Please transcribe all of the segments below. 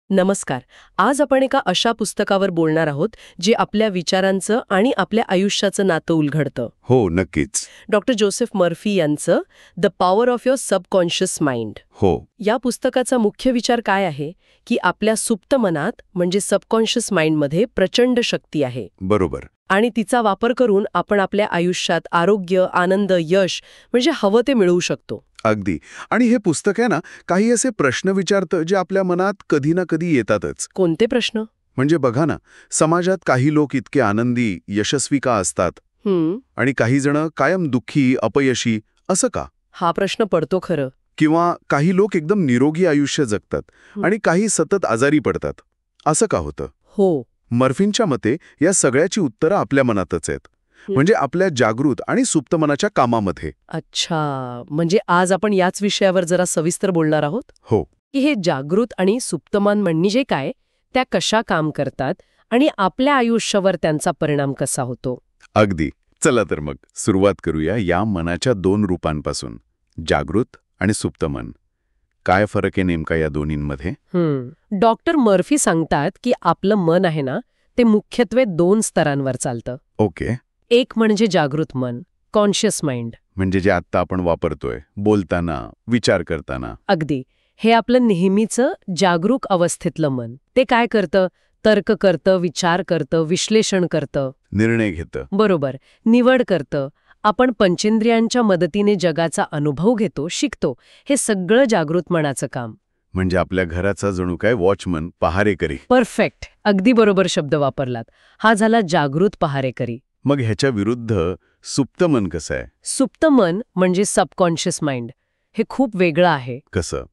नमस्कार. आज आपण एका अशा पुस्तकावर बोलणार आहोत जे आपल्या विचारांचं आणि आपल्या आयुष्याचं नातं उलगडतं. हो, नक्कीच. डॉक्टर जोसेफ मर्फी यांचं the power of your subconscious mind. हो. या पुस्तकाचा मुख्य विचार काय आहे की आपल्या सुप्त मनात म्हणजे सबकॉन्शियस माइंडमध्ये प्रचंड शक्ती आहे. बरोबर. आणि तिचा वापर करून आपण आपल्या आयुष्यात आरोग्य, आनंद, यश म्हणजे हवं ते मिळवू शकतो. अगदी. आणि हे पुस्तक आहे ना, काही असे प्रश्न विचारतं जे आपल्या मनात कधी ना कधी येतातच. कोणते प्रश्न? म्हणजे बघा ना, समाजात काही लोक इतके आनंदी, यशस्वी का असतात आणि काही जण कायम दुःखी, अपयशी असं का? हा प्रश्न पडतो खरं. किंवा काही लोक एकदम निरोगी आयुष्य जगतात आणि काही सतत आजारी पडतात. असं का होतं? हो. मर्फींच्या मते या सगळ्याची उत्तरं आपल्या मनातच आहेत. म्हणजे आपल्या जागृत आणि सुप्त मनाच्या कामामध्ये. अच्छा, म्हणजे आज आपण याच विषयावर जरा सविस्तर बोलणार आहोत. हो. की हे जागृत आणि सुप्तमन म्हणजे काय, त्या कशा काम करतात आणि आपल्या आयुष्यावर त्यांचा परिणाम कसा होतो. अगदी. चला तर मग सुरुवात करूया या मनाच्या दोन रूपांपासून, जागृत आणि सुप्त मन. काय फरक आहे नेमका या दोन्हींमध्ये? डॉक्टर मर्फी सांगतात की आपलं मन आहे ना, ते मुख्यत्वे 2 स्तरांवर चालतं. ओके. एक म्हणजे जागृत मन, कॉन्शियस माइंड. म्हणजे जे आत्ता आपण वापरतोय, बोलताना, विचार करताना. अगदी. हे आपलं नेहमीचं जागरूक अवस्थेतलं मन. ते काय करतं? तर्क करतं, विचार करतं, विश्लेषण करतं, निर्णय घेतं. बरोबर, निवड करतं. आपण पंचेंद्रियांच्या मदतीने जगाचा अनुभव घेतो, शिकतो. हे सगळं जागृत मनाचं काम. म्हणजे आपल्या घराचा जणू काय वॉचमन, पहारेकरी. परफेक्ट. अगदी बरोबर शब्द वापरलात. हा झाला जागृत पहारेकरी. मग ह्याच्या विरुद्ध सुप्त मन कसं आहे? सुप्त मन म्हणजे सबकॉन्शियस माइंड. हे खूप वेगळं आहे. कसं?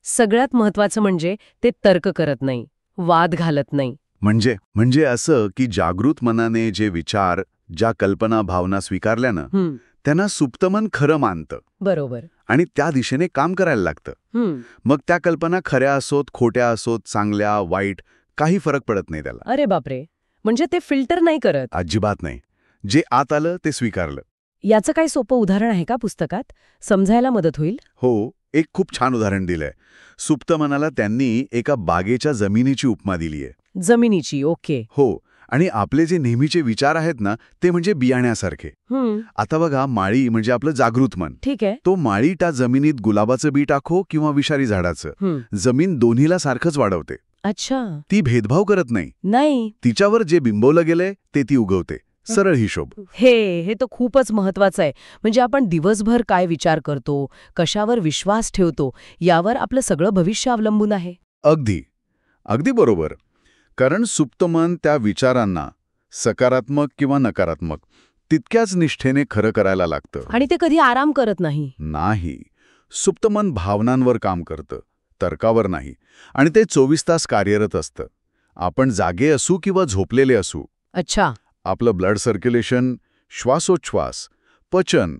सगळ्यात महत्वाचं म्हणजे ते तर्क करत नाही, वाद घालत नाही. म्हणजे असं की जागृत मनाने जे विचार, ज्या कल्पना, भावना स्वीकारल्यानं त्यांना सुप्त मन खरं मानतं. बरोबर. आणि त्या दिशेने काम करायला लागतं. मग त्या कल्पना खऱ्या असोत, खोट्या असोत, चांगल्या, वाईट, काही फरक पडत नाही त्याला. अरे बापरे. म्हणजे ते फिल्टर नाही करत. अजिबात नाही. जे आत आलं ते स्वीकारलं. याचं काही सोपं उदाहरण आहे का पुस्तकात? समजायला मदत होईल. हो, एक खूप छान उदाहरण दिलंय. सुप्त मनाला त्यांनी एका बागेच्या जमिनीची उपमा दिलीये. जमिनीची. ओके. हो. आणि आपले जे नेहमीचे विचार आहेत ना, ते म्हणजे बियाण्यासारखे. आता बघा, माळी म्हणजे आपलं जागृत मन. ठीक आहे. तो माळी त्या जमिनीत गुलाबाचं बी टाको किंवा विषारी झाडाचं, जमीन दोन्हीला सारखंच वाढवते. अच्छा. ती भेदभाव करत नाही. तिच्यावर जे बिंबवलं गेलंय ते ती उगवते. सरळ हिशोब. हे तर खूपच महत्वाचं आहे. म्हणजे आपण दिवसभर काय विचार करतो, कशावर विश्वास ठेवतो, यावर आपलं सगळं भविष्य अवलंबून आहे. अगदी बरोबर. कारण सुप्त मन त्या विचारांना, सकारात्मक किंवा नकारात्मक, तितक्याच निष्ठेने खरं करायला लागतं. आणि ते कधी आराम करत नाही. सुप्त मन भावनांवर काम करतं, तर्कावर नाही. आणि ते 24 तास कार्यरत असतं. आपण जागे असू किंवा झोपलेले असू. अच्छा. आपलं ब्लड सर्क्युलेशन, श्वासोच्छ्वास, पचन,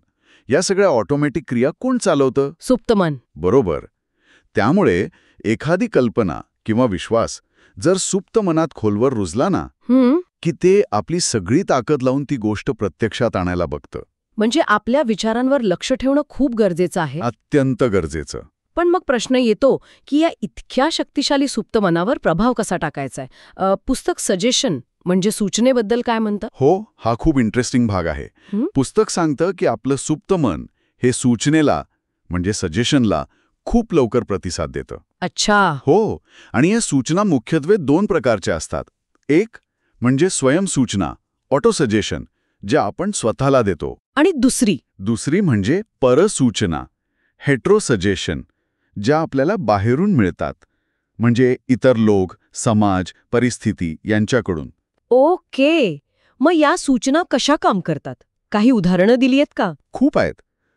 या सगळ्या ऑटोमॅटिक क्रिया कोण चालवतं? सुप्त मन. बरोबर. त्यामुळे एखादी कल्पना किंवा विश्वास जर सुप्त मनात खोलवर रुजला ना, की ते आपली सगळी ताकद लावून ती गोष्ट प्रत्यक्षात आणायला बघतं. म्हणजे आपल्या विचारांवर लक्ष ठेवणं खूप गरजेचं आहे. अत्यंत गरजेचं. पण मग प्रश्न येतो की या इतक्या शक्तिशाली सुप्त मनावर प्रभाव कसा टाकायचा आहे. पुस्तक सजेशन म्हणजे सूचनेबद्दल काय म्हणतं? हो, हा खूप इंटरेस्टिंग भाग आहे. पुस्तक सांगतं की आपलं सुप्त मन हे सूचनेला म्हणजे सजेशनला खूप लवकर प्रतिसाद देतं. अच्छा. हो. आणि या सूचना मुख्यत्वे 2 प्रकारच्या असतात. एक म्हणजे स्वयंसूचना, ऑटो सजेशन, जे आपण स्वतःला देतो. आणि दुसरी म्हणजे परसूचना, हेट्रो सजेशन, ज्या आपल्याला बाहेरून मिळतात. म्हणजे इतर लोक, समाज, परिस्थिती यांच्याकडून. ओके. मग या सूचना कशा काम करतात? काही उदाहरणं दिली आहेत का? खूप आहेत.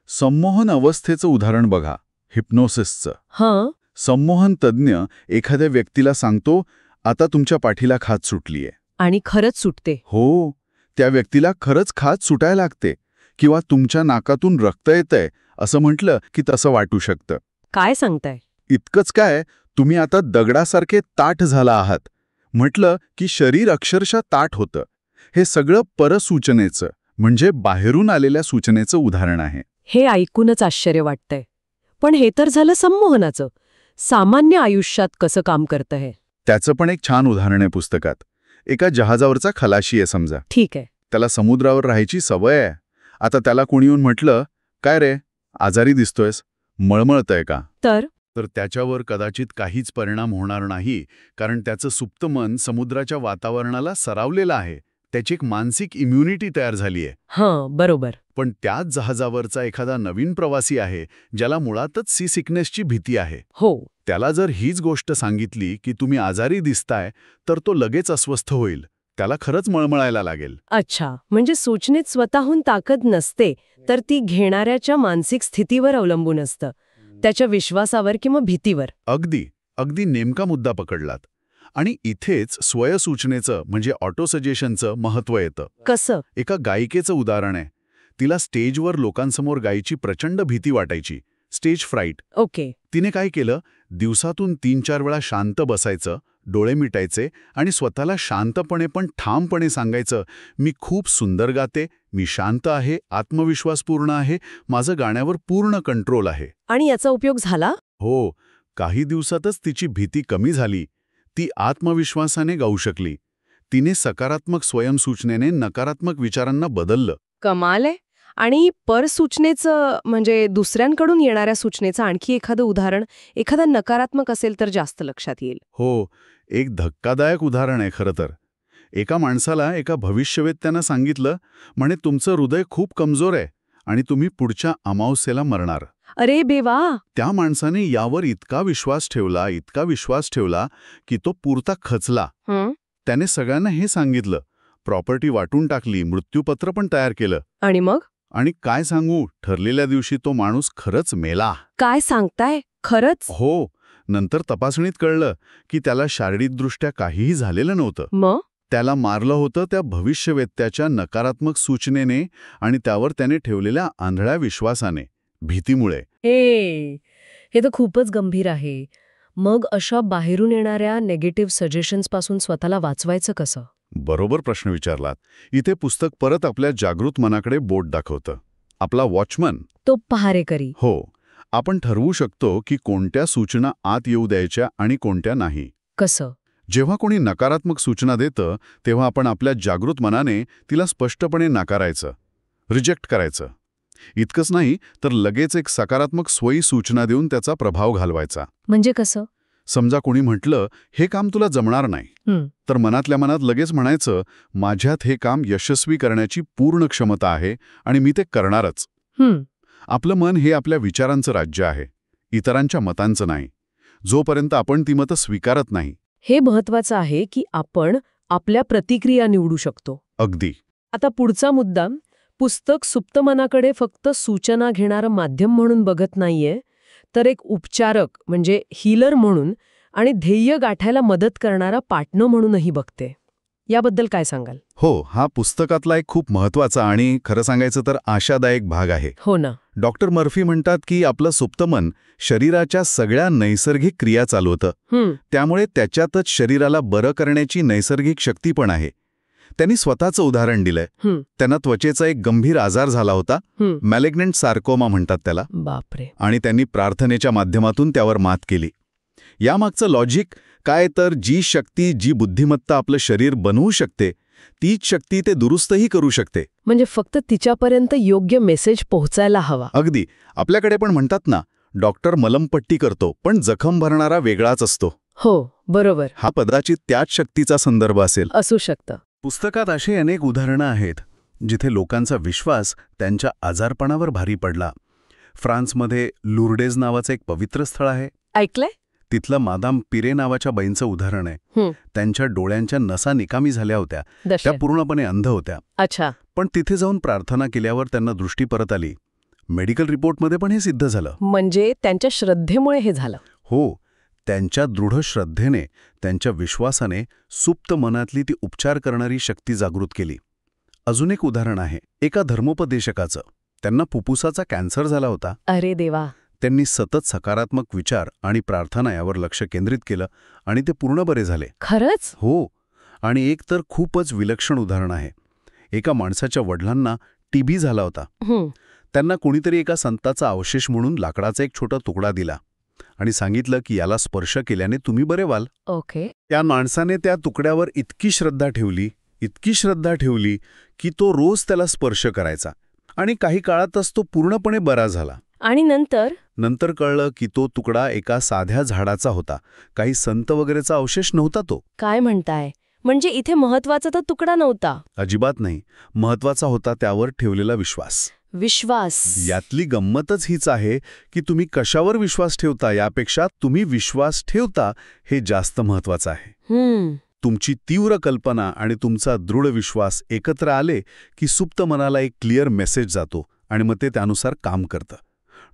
संमोहन अवस्थेचं उदाहरण बघा, हिप्नोसिसचं. संमोहन तज्ज्ञ एखाद्या व्यक्तीला सांगतो, आता तुमच्या पाठीला खाज सुटलीये. आणि खरंच सुटते. हो. त्या व्यक्तीला खरंच खाज सुटायला लागते. किंवा तुमच्या नाकातून रक्त येतंय असं म्हटलं की तसं वाटू शकतं. काय सांगताय? इतकंच काय, तुम्ही आता दगडासारखे ताठ झाला आहात म्हटलं की शरीर अक्षरशः ताठ होतं. हे सगळं परसूचनेचं म्हणजे बाहेरून आलेल्या सूचनेचं उदाहरण आहे. हे ऐकूनच आश्चर्य वाटतंय. पण हे तर झालं संमोहनाचं. सामान्य आयुष्यात कसं काम करतं हे? त्याचं पण एक छान उदाहरण आहे पुस्तकात. एका जहाजावरचा खलाशी आहे समजा. ठीक आहे. त्याला समुद्रावर राहायची सवय आहे. आता त्याला कोणी येऊन म्हटलं, काय रे, आजारी दिसतोयस, मळमळतंय का? तर तर त्याच्यावर कदाचित काहीच परिणाम होणार नाही, कारण त्याचं सुप्त मन समुद्राच्या वातावरणाला सरावलेलं आहे. त्याची एक मानसिक इम्युनिटी तयार झाली आहे. हां, बरोबर. पण त्याच जहाजावरचा एखादा नवीन प्रवासी आहे, ज्याला मुळातच सी सिकनेसची भीती आहे. हो. त्याला जर हीच गोष्ट सांगितली की तुम्ही आजारी दिसताय, तर तो लगेच अस्वस्थ होईल. त्याला खरंच मळमळायला लागेल. अच्छा, म्हणजे सूचनेत स्वतःहून ताकद नसते, तर ती घेणाऱ्याच्या मानसिक स्थितीवर अवलंबून असतं, त्याच्या विश्वासावर किंवा भीतीवर. अगदी नेमका मुद्दा पकडलात. आणि इथेच स्वयंसूचनेचं म्हणजे ऑटो सजेशनचं महत्त्व येतं. कसं? एका गायिकेचं उदाहरण आहे. तिला स्टेजवर लोकांसमोर गायची प्रचंड भीती वाटायची, स्टेज फ्राईट. ओके. तिने काय केलं, दिवसातून 3-4 वेळा शांत बसायचं, डोळे मिटायचे आणि स्वतःला शांतपणे पण ठामपणे सांगायचं, मी खूप सुंदर गाते, मी शांत आहे, आत्मविश्वासपूर्ण आहे, माझं गाण्यावर पूर्ण कंट्रोल आहे. आणि याचा उपयोग झाला? हो, काही दिवसातच तिची भीती कमी झाली. ती आत्मविश्वासाने गाऊ शकली. तिने सकारात्मक स्वयंसूचनेने नकारात्मक विचारांना बदललं. कमाल आहे. आणि परसूचनेचं म्हणजे दुसऱ्यांकडून येणाऱ्या सूचनेचं आणखी एखादं उदाहरण, एखादा नकारात्मक असेल तर जास्त लक्षात येईल. हो, एक धक्कादायक उदाहरण आहे खरं तर. एका माणसाला एका भविष्यवेत्त्यानं सांगितलं, म्हणे तुमचं हृदय खूप कमजोर आहे आणि तुम्ही पुढच्या अमावस्येला मरणार. अरे बेवा. त्या माणसाने यावर इतका विश्वास ठेवला की तो पुरता खचला. त्याने सगळ्यांना हे सांगितलं, प्रॉपर्टी वाटून टाकली, मृत्यूपत्र पण तयार केलं. आणि मग? आणि काय सांगू, ठरलेल्या दिवशी तो माणूस खरंच मेला. काय सांगताय? खरंच? हो, नंतर तपासणीत कळलं की त्याला शारीरिकदृष्ट्या काहीही झालेलं नव्हतं. मग? त्याला मारलं होतं त्या भविष्यवेत्त्याच्या नकारात्मक सूचनेने आणि त्यावर त्याने ठेवलेल्या आंधळ्या विश्वासाने, भीतीमुळे. हे तर खूपच गंभीर आहे. मग अशा बाहेरून येणाऱ्या निगेटिव्ह सजेशन्सपासून स्वतःला वाचवायचं कसं? बरोबर प्रश्न विचारलात. इथे पुस्तक परत आपल्या जागृत मनाकडे बोट दाखवतं. आपला वॉचमन. तो पहारेकरी. हो, आपण ठरवू शकतो की कोणत्या सूचना आत येऊ द्यायच्या आणि कोणत्या नाही. कसं? जेव्हा कोणी नकारात्मक सूचना देतं, तेव्हा आपण आपल्या जागृत मनाने तिला स्पष्टपणे नाकारायचं, रिजेक्ट करायचं. इतकंच नाही तर लगेच एक सकारात्मक स्वयी सूचना देऊन त्याचा प्रभाव घालवायचा. म्हणजे कसं? समजा कोणी म्हटलं, हे काम तुला जमणार नाही, तर मनातल्या मनात लगेच म्हणायचं, माझ्यात हे काम यशस्वी करण्याची पूर्ण क्षमता आहे आणि मी ते करणारच. आपलं मन हे आपल्या विचारांचं राज्य आहे, इतरांच्या मतांचं नाही, जोपर्यंत आपण ती मतं स्वीकारत नाही. हे महत्वाचं आहे की आपण आपल्या प्रतिक्रिया निवडू शकतो. अगदी. आता पुढचा मुद्दा, पुस्तक सुप्त मनाकडे फक्त सूचना घेणारं माध्यम म्हणून बघत नाहीये, तर एक उपचारक म्हणजे हीलर म्हणून आणि ध्येय गाठायला मदत करणारा पार्टनर म्हणूनही बघते. याबद्दल काय सांगाल? हो, हा पुस्तकातला एक खूप महत्वाचा आणि खरं सांगायचं तर आशादायक भाग आहे. हो ना. डॉक्टर मर्फी म्हणतात की आपलं सुप्त मन शरीराच्या सगळ्या नैसर्गिक क्रिया चालवतं. त्यामुळे त्याच्यातच शरीराला बरं करण्याची नैसर्गिक शक्ती पण आहे. त्यांनी स्वतःचं उदाहरण दिलंय. त्यांना त्वचेचा एक गंभीर आजार झाला होता, मॅलिग्नंट सार्कोमा म्हणतात त्याला. बापरे. आणि त्यांनी प्रार्थनेच्या माध्यमातून त्यावर मात केली. यामागचं लॉजिक काय तर जी शक्ती, जी बुद्धिमत्ता आपलं शरीर बनवू शकते, तीच शक्ती ते दुरुस्तही करू शकते. म्हणजे फक्त तिच्यापर्यंत योग्य मेसेज पोहोचायला हवा. अगदी. आपल्याकडे पण म्हणतात ना, डॉक्टर मलमपट्टी करतो पण जखम भरणारा वेगळाच असतो. हो, बरोबर. हा कदाचित त्याच शक्तीचा संदर्भ असेल. असू शकतं. पुस्तकात अशी अनेक उदाहरणं आहेत जिथे लोकांचा विश्वास त्यांच्या आजारपणावर भारी पडला. फ्रान्समध्ये लुर्डेज नावाचं एक पवित्र स्थळ आहे. ऐकलंय? तिथलं मादाम पिरे नावाच्या बाईंचं उदाहरण आहे. त्यांच्या डोळ्यांच्या नसा निकामी झाल्या होत्या, त्या पूर्णपणे अंध होत्या. अच्छा. पण तिथे जाऊन प्रार्थना केल्यावर त्यांना दृष्टी परत आली. मेडिकल रिपोर्टमध्ये पण हे सिद्ध झालं. म्हणजे त्यांच्या श्रद्धेमुळे हे झालं. हो, त्यांच्या दृढ श्रद्धेने, त्यांच्या विश्वासाने सुप्त मनातली ती उपचार करणारी शक्ती जागृत केली. अजून एक उदाहरण आहे एका धर्मोपदेशकाचं. त्यांना फुफ्फुसाचा कॅन्सर झाला होता. अरे देवा. त्यांनी सतत सकारात्मक विचार आणि प्रार्थना यावर लक्ष केंद्रित केलं आणि ते पूर्ण बरे झाले. खरंच? हो. आणि एक तर खूपच विलक्षण उदाहरण आहे. एका माणसाच्या वडिलांना टीबी झाला होता. त्यांना कोणीतरी एका संताचा अवशेष म्हणून लाकडाचा एक छोटा तुकडा दिला. आणि सांगितलं की याला स्पर्श केल्याने तुम्ही बरे व्हाल. ओके. त्या माणसाने त्या तुकड्यावर इतकी श्रद्धा ठेवली की तो रोज त्याला स्पर्श करायचा आणि काही काळातच तो पूर्णपणे बरा झाला. आणि नंतर कळलं की तो तुकडा एका साध्या झाडाचा होता. काही संत वगैरेचा अवशेष नव्हता तो. काय म्हणताय? म्हणजे इथे महत्वाचा तर तुकडा नव्हता. अजिबात नाही. महत्वाचा होता त्यावर ठेवलेला विश्वास. यातली गंमतच हीच आहे की तुम्ही कशावर विश्वास ठेवता यापेक्षा तुम्ही विश्वास ठेवता हे जास्त महत्वाचं आहे. तुमची तीव्र कल्पना आणि तुमचा दृढ विश्वास एकत्र आले की सुप्त मनाला एक क्लिअर मेसेज जातो आणि मग ते त्यानुसार काम करतं.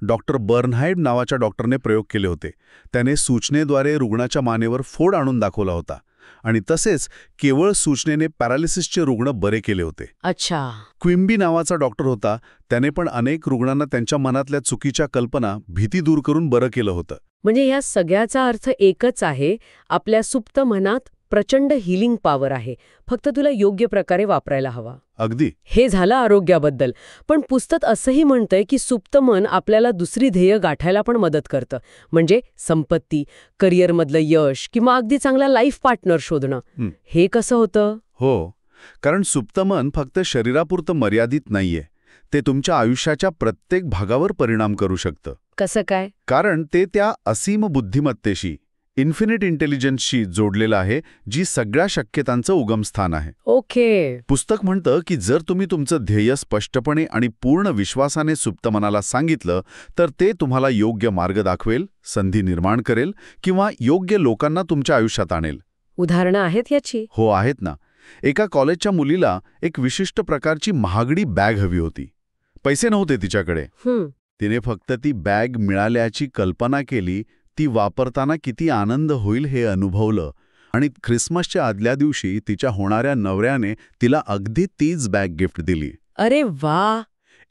डॉक्टर बर्नहाइड नावाच्या डॉक्टरने प्रयोग केले होते. त्याने सूचनेद्वारे रुग्णाच्या मानेवर फोड आणून दाखवला होता आणि तसेच केवळ सूचनेने पॅरालिसिसचे रुग्ण बरे केले होते. अच्छा. क्विम्बी नावाचा डॉक्टर होता. त्याने पण अनेक रुग्णांना त्यांच्या मनातल्या चुकीच्या कल्पना, भीती दूर करून बरं केलं होतं. म्हणजे या सगळ्याचा अर्थ एकच आहे, आपल्या सुप्त मनात प्रचंड हिलिंग पॉवर आहे, फक्त तुला योग्य प्रकारे वापरायला हवा. अगदी. हे झालं आरोग्याबद्दल. पण पुस्तक असंही म्हणतंय की सुप्त मन आपल्याला दुसरी ध्येय गाठायला पण मदत करतं. म्हणजे संपत्ती, करिअरमधलं यश किंवा अगदी चांगला लाईफ पार्टनर शोधणं. हे कसं होतं? हो, कारण सुप्त मन फक्त शरीरापुरतं मर्यादित नाहीये. ते तुमच्या आयुष्याच्या प्रत्येक भागावर परिणाम करू शकतं. कसं काय? कारण ते त्या असीम बुद्धिमत्तेशी, इन्फिनिट इंटेलिजन्सशी जोडलेलं आहे, जी सगळ्या शक्यतांचं उगमस्थान आहे. ओके. पुस्तक म्हणतं की जर तुम्ही तुमचं ध्येय स्पष्टपणे आणि पूर्ण विश्वासाने सुप्त मनाला सांगितलं तर ते तुम्हाला योग्य मार्ग दाखवेल, संधी निर्माण करेल किंवा योग्य लोकांना तुमच्या आयुष्यात आणेल. उदाहरणं आहेत याची? हो, आहेत ना. एका कॉलेजच्या मुलीला एक विशिष्ट प्रकारची महागडी बॅग हवी होती. पैसे नव्हते तिच्याकडे. तिने फक्त ती बॅग मिळाल्याची कल्पना केली, ती वापरताना किती आनंद होईल हे अनुभवलं आणि ख्रिसमसच्या आदल्या दिवशी तिच्या होणाऱ्या नवऱ्याने तिला अगदी तीच बॅग गिफ्ट दिली. अरे वा.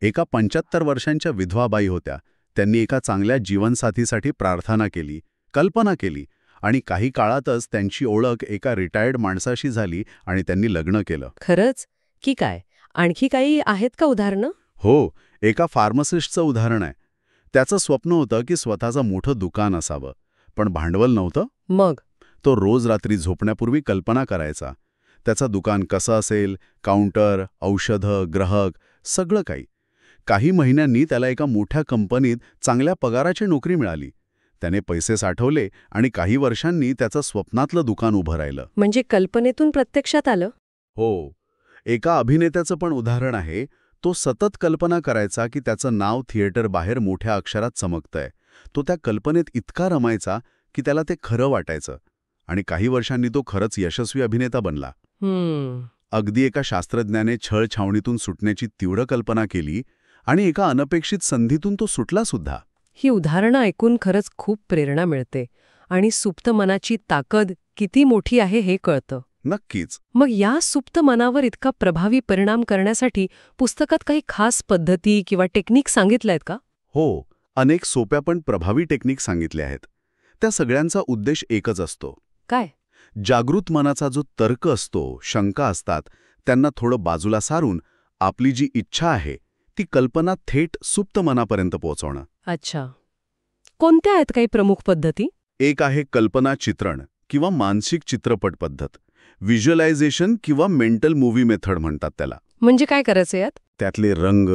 एका 75 वर्षांच्या विधवा बाई होत्या. त्यांनी एका चांगल्या जीवनसाथीसाठी प्रार्थना केली, कल्पना केली आणि काही काळातच त्यांची ओळख एका रिटायर्ड माणसाशी झाली आणि त्यांनी लग्न केलं. खरंच की काय? आणखी काही आहेत का उदाहरणं? हो, एका फार्मासिस्टचं उदाहरण आहे. त्याचं स्वप्न होतं की स्वतःचं मोठं दुकान असावं, पण भांडवल नव्हतं. मग तो रोज रात्री झोपण्यापूर्वी कल्पना करायचा. त्याचं दुकान कसं असेल, काउंटर, औषधं, ग्राहक, सगळं काही. काही महिन्यांनी त्याला एका मोठ्या कंपनीत चांगल्या पगाराची नोकरी मिळाली. त्याने पैसे साठवले आणि काही वर्षांनी त्याचं स्वप्नातलं दुकान उभं राहिलं. म्हणजे कल्पनेतून प्रत्यक्षात आलं? हो. एका अभिनेत्याचं पण उदाहरण आहे. तो सतत कल्पना करायचा की त्याचं नाव थिएटर बाहेर मोठ्या अक्षरात चमकतंय. तो त्या कल्पनेत इतका रमायचा की त्याला ते खरं वाटायचं आणि काही वर्षांनी तो खरंच यशस्वी अभिनेता बनला. अगदी एका शास्त्रज्ञाने छळ छावणीतून सुटण्याची तीव्र कल्पना केली आणि एका अनपेक्षित संधीतून तो सुटला सुद्धा. ही उदाहरणं ऐकून खरंच खूप प्रेरणा मिळते आणि सुप्त मनाची ताकद किती मोठी आहे हे कळतं. नक्कीच. मग या सुप्त मनावर इतका प्रभावी परिणाम करण्यासाठी पुस्तकात काही खास पद्धती किंवा टेक्निक सांगितल्यात का? हो, अनेक सोप्या पण प्रभावी टेक्निक सांगितल्या आहेत. त्या सगळ्यांचा उद्देश एकच असतो. काय? जागृत मनाचा जो तर्क असतो, शंका असतात, त्यांना थोडं बाजूला सारून आपली जी इच्छा आहे ती कल्पना थेट सुप्त मनापर्यंत पोहोचवणं. अच्छा. कोणत्या आहेत काही प्रमुख पद्धती? एक आहे कल्पना चित्रण किंवा मानसिक चित्रपट पद्धत. व्हिज्युअलायझेशन किंवा मेंटल मूव्ही मेथड म्हणतात त्याला. म्हणजे काय करायचं यात? त्यातले रंग,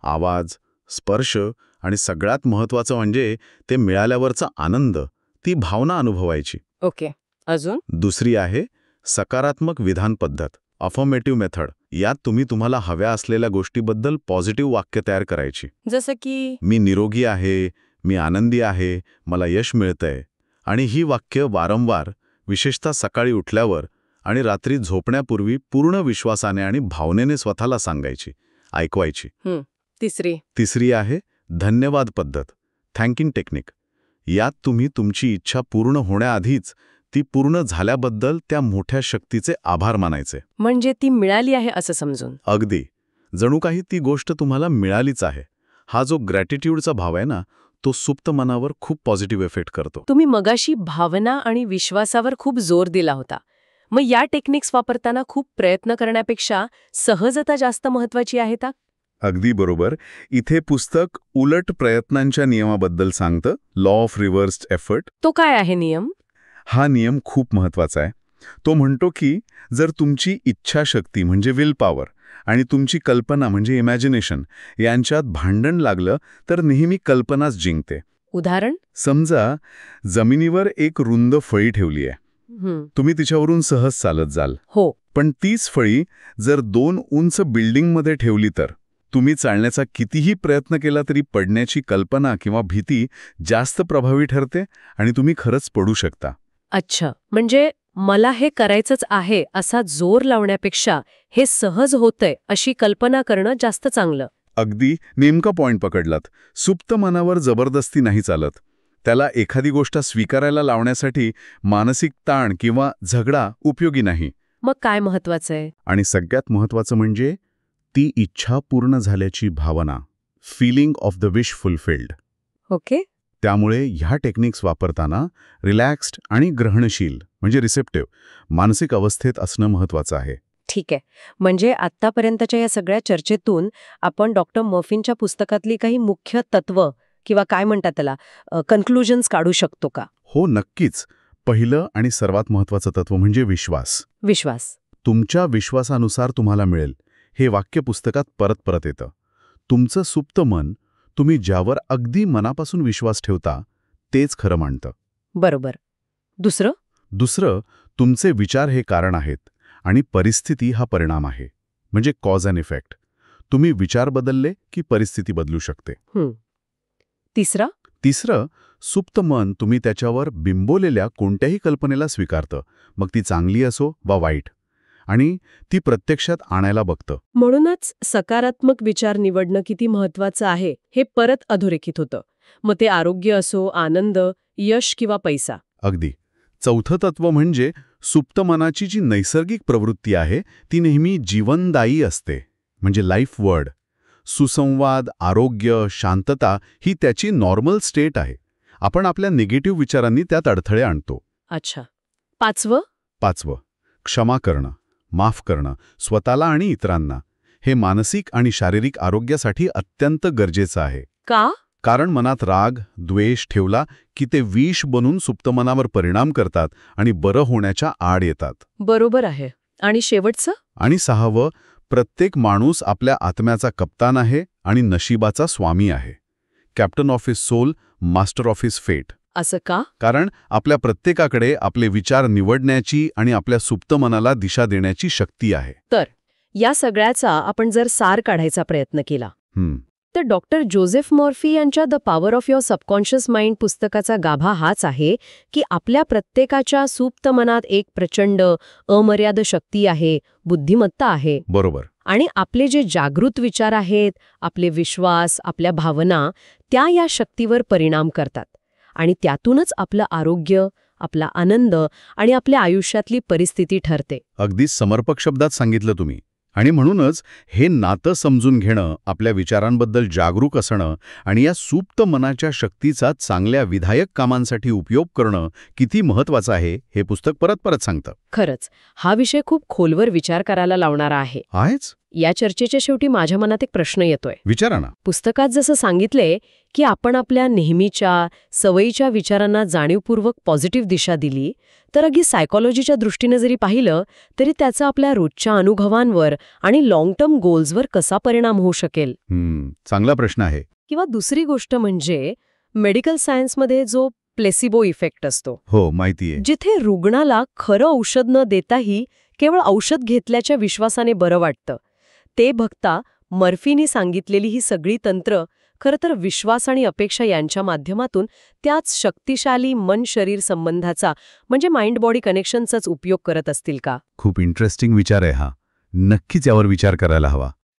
आवाज, स्पर्श आणि सगळ्यात महत्त्वाचं म्हणजे ते मिळाल्यावरचा आनंद, ती भावना अनुभवायची. ओके. अजून? दुसरी आहे सकारात्मक विधान पद्धत, अफर्मेटिव्ह मेथड. यात तुम्ही तुम्हाला हव्या असलेल्या गोष्टीबद्दल पॉझिटिव्ह वाक्य तयार करायची. जसं की मी निरोगी आहे, मी आनंदी आहे, मला यश मिळतंय. आणि ही वाक्य वारंवार, विशेषतः सकाळी उठल्यावर आणि रात्री झोपण्यापूर्वी पूर्ण विश्वासाने आणि भावनेने स्वतःला सांगायची, ऐकवायची. तिसरी आहे धन्यवाद पद्धत, थँकिंग टेक्निक. यात तुम्ही तुमची इच्छा पूर्ण होण्याआधीच ती पूर्ण झाल्याबद्दल त्या मोठ्या शक्तीचे आभार मानायचे. म्हणजे ती मिळाली आहे असं समजून. अगदी. जणू काही ती गोष्ट तुम्हाला मिळालीच आहे. हा जो ग्रॅटिट्यूडचा भाव आहे ना, तो सुप्त मनावर खूप पॉझिटिव्ह इफेक्ट करतो. तुम्ही मगाशी भावना आणि विश्वासावर खूप जोर दिला होता. मग या टेक्निक्स वापरताना खूप प्रयत्न करण्यापेक्षा सहजता जास्त महत्वाची आहे का? अगदी बरोबर. इथे पुस्तक उलट प्रयत्नांच्या नियमाबद्दल सांगतं, लॉ ऑफ रिव्हर्स्ड एफर्ट. तो काय आहे नियम? हा नियम खूप महत्वाचा आहे. तो म्हणतो की जर तुमची इच्छाशक्ती म्हणजे विल पॉवर आणि तुमची कल्पना म्हणजे इमॅजिनेशन यांच्यात भांडण लागलं तर नेहमी कल्पनाच जिंकते. उदाहरण? समजा जमिनीवर एक रुंद फळी ठेवली आहे. तुम्ही तिच्यावरून सहज चालत जाल. हो. पण तीच फळी जर 2 उंच बिल्डिंगमध्ये ठेवली तर तुम्ही चालण्याचा कितीही प्रयत्न केला तरी पडण्याची कल्पना किंवा भीती जास्त प्रभावी ठरते आणि तुम्ही खरंच पडू शकता. अच्छा, म्हणजे मला हे करायचंच आहे असा जोर लावण्यापेक्षा हे सहज होतंय अशी कल्पना करणं जास्त चांगलं. अगदी नेमका पॉइंट पकडलात. सुप्त मनावर जबरदस्ती नाही चालत. त्याला एखादी गोष्ट स्वीकारायला लावण्यासाठी मानसिक ताण किंवा झगडा उपयोगी नाही. मग काय महत्वाचं आहे? आणि सगळ्यात महत्वाचं म्हणजे ती इच्छा पूर्ण झाल्याची भावना, feeling of the wish fulfilled. Okay. त्यामुळे ह्या टेक्निक्स वापरताना रिलॅक्स्ड आणि ग्रहणशील म्हणजे रिसेप्टिव्ह मानसिक अवस्थेत असणं महत्वाचं आहे. ठीक आहे. म्हणजे आत्तापर्यंतच्या या सगळ्या चर्चेतून आपण डॉक्टर मर्फींच्या पुस्तकातली काही मुख्य तत्व किंवा काय म्हणतात त्याला कन्क्लुजन्स काढू शकतो का? हो, नक्कीच. पहिलं आणि सर्वात महत्वाचं तत्व म्हणजे विश्वास. विश्वास. तुमच्या विश्वासानुसार तुम्हाला मिळेल हे वाक्य पुस्तकात परत परत येतं. तुमचं सुप्त मन, तुम्ही ज्यावर अगदी मनापासून विश्वास ठेवता तेच खरं मानतं. बरोबर. दुसरं, तुमचे विचार हे कारण आहेत आणि परिस्थिती हा परिणाम आहे, म्हणजे कॉज अँड इफेक्ट. तुम्ही विचार बदलले की परिस्थिती बदलू शकते. तिसरं, सुप्त मन तुम्ही त्याच्यावर बिंबवलेल्या कोणत्याही कल्पनेला स्वीकारतं, मग ती चांगली असो वा वाईट, आणि ती प्रत्यक्षात आणायला बघतं. म्हणूनच सकारात्मक विचार निवडणं किती महत्वाचं आहे हे परत अधोरेखित होतं. मग ते आरोग्य असो, आनंद, यश किंवा पैसा. अगदी. चौथं तत्व म्हणजे सुप्त मनाची जी नैसर्गिक प्रवृत्ती आहे ती नेहमी जीवनदायी असते, म्हणजे लाईफ वर्ड. सुसंवाद, आरोग्य, शांतता ही त्याची नॉर्मल स्टेट आहे. आपण आपल्या निगेटिव्ह विचारांनी त्यात अडथळे आणतो. अच्छा. पाचवं, क्षमा करणं, माफ करणं, स्वतःला आणि इतरांना. हे मानसिक आणि शारीरिक आरोग्यासाठी अत्यंत गरजेचं आहे. का? कारण मनात राग, द्वेष ठेवला की ते विष बनून सुप्त मनावर परिणाम करतात आणि बरं होण्याच्या आड येतात. बरोबर आहे. आणि शेवटचं? आणि 6वं, प्रत्येक माणूस आपल्या आत्म्याचा कप्तान आहे आणि नशिबाचा स्वामी आहे. Captain of his soul, master of his fate. असं का? कारण आपल्या प्रत्येकाकडे आपले विचार निवडण्याची आणि आपल्या सुप्त मनाला दिशा देण्याची शक्ती आहे. तर या सगळ्याचा आपण जर सार काढायचा प्रयत्न केला तर डॉक्टर जोसेफ मॉर्फी यांच्या the power of your subconscious mind पुस्तकाचा गाभा हाच आहे की आपल्या प्रत्येकाच्या सुप्त मनात एक प्रचंड अमर्याद शक्ती आहे, बुद्धिमत्ता आहे. बरोबर. आणि आपले जे जागृत विचार आहेत, आपले विश्वास, आपल्या भावना, त्या या शक्तीवर परिणाम करतात. आणि त्यातूनच आपलं आरोग्य, आपला आनंद आणि आपल्या आयुष्यातली परिस्थिती ठरते. अगदी समर्पक शब्दात सांगितलं तुम्ही. आणि म्हणूनच हे नातं समजून घेणं, आपल्या विचारांबद्दल जागरूक असणं आणि या सुप्त मनाच्या शक्तीचा चांगल्या विधायक कामांसाठी उपयोग करणं किती महत्वाचं आहे हे पुस्तक परत परत सांगतं. खरंच हा विषय खूप खोलवर विचार करायला लावणारा आहे. आहेच. या चर्चेच्या शेवटी माझ्या मनात एक प्रश्न येतोय. विचारा ना. पुस्तकात जसं सांगितलंय की आपण आपल्या नेहमीच्या सवयीच्या विचारांना जाणीवपूर्वक पॉझिटिव्ह दिशा दिली तर अगदी सायकोलॉजीच्या दृष्टीने जरी पाहिलं तरी त्याचा आपल्या रोजच्या अनुभवांवर आणि लॉंग टर्म गोल्सवर कसा परिणाम होऊ शकेल? चांगला प्रश्न आहे. किंवा दुसरी गोष्ट म्हणजे मेडिकल सायन्समध्ये जो प्लेसिबो इफेक्ट असतो. हो, माहितीये. जिथे रुग्णाला खरं औषध न देताही केवळ औषध घेतल्याच्या विश्वासाने बरं वाटतं. ते बघता मर्फीनी सांगितलेली ही सगळी तंत्र खरं तर विश्वास आणि अपेक्षा यांच्या माध्यमातून त्याच शक्तिशाली मन-शरीर संबंधाचा म्हणजे माइंड बॉडी कनेक्शनचाच उपयोग करत असतील का? खूप इंटरेस्टिंग विचार आहे हा. नक्कीच यावर विचार करायला हवा.